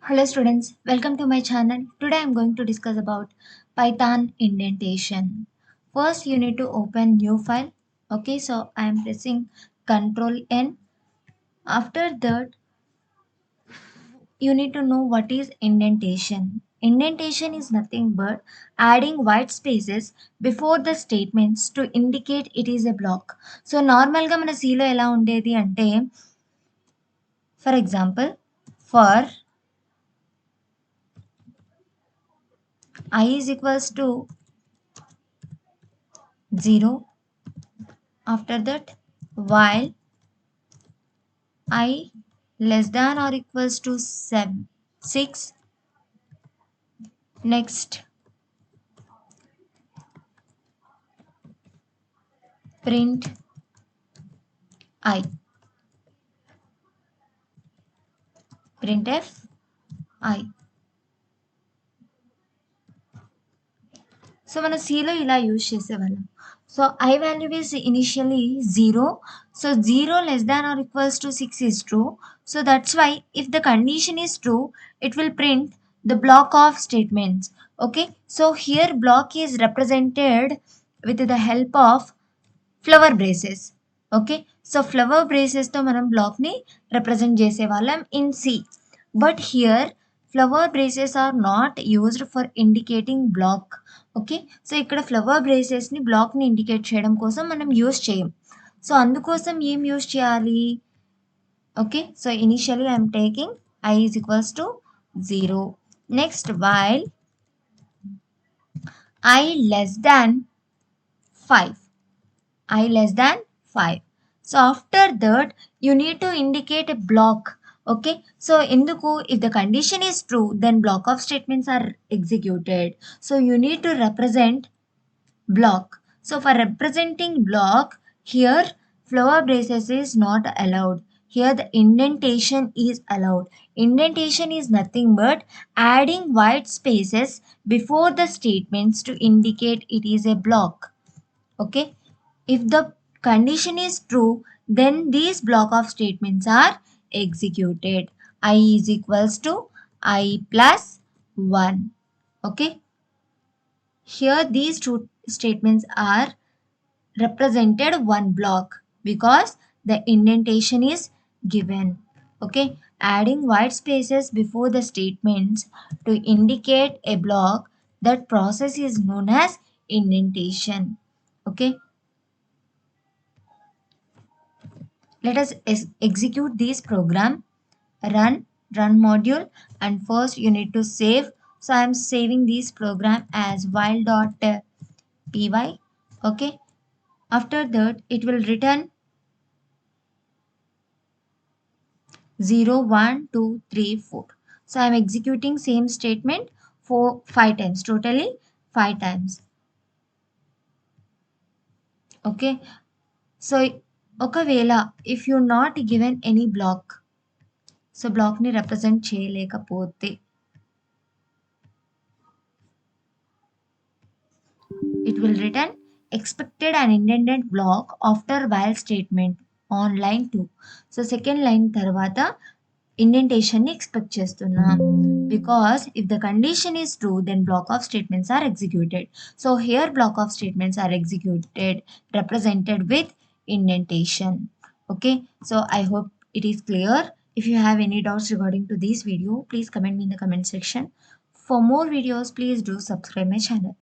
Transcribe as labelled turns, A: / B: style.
A: Hello students, welcome to my channel. Today I am going to discuss about Python indentation. First you need to open new file. Okay, so I am pressing Control N. After that you need to know what is indentation. Indentation is nothing but adding white spaces before the statements to indicate it is a block. So normal గా మన C లో ఎలా ఉండేది అంటే for example for I is equals to 0. After that, while I less than or equals to 6, next print I, printf I. So మన Cలో ఇలా use చేసేవాళ్ళం. So I value is initially 0. So 0 less than or equals to 6 is true. So that's why if the condition is true, it will print the block of statements. Okay. So here block is represented with the help of flower braces. Okay, so flower బ్రేసెస్తో మనం బ్లాక్ని represent చేసేవాళ్ళం in C. But here flower braces are not used for indicating block. Okay, so ఇక్కడ flower బ్రేసెస్ని బ్లాక్ని indicate చేయడం కోసం మనం యూజ్ చేయం. సో అందుకోసం ఏం యూజ్ చేయాలి? Okay, so initially I'm taking I is equals to 0. Next while I less than 5. I less than 5. So after that, you need to indicate a block. Okay. So induku, if the condition is true, then block of statements are executed. So you need to represent block. So for representing block, here flower braces is not allowed. Here the indentation is allowed. Indentation is nothing but adding white spaces before the statements to indicate it is a block. Okay, if the condition is true, then these block of statements are executed. I is equals to I plus 1. Okay, here these two statements are represented one block because the indentation is given. Okay, adding white spaces before the statements to indicate a block, that process is known as indentation. Okay, let us execute this program. Run module, and first you need to save. So I am saving this program as while.py. Okay, after that it will return 0 1 2 3 4. So I am executing same statement for 5 times, totally 5 times. Okay, so ఒకవేళ if you not given any block, so బ్లాక్ని represent చేయలేకపోతే it will return expected and indented block after while statement on line 2. So second line తర్వాత ఇండెంటేషన్ని expect చేస్తున్నాం because if the condition is true, then block of statements are executed. So here block of statements are executed represented with indentation. Okay, so I hope it is clear. If you have any doubts regarding to this video, please comment me in the comment section. For more videos, please do subscribe my channel.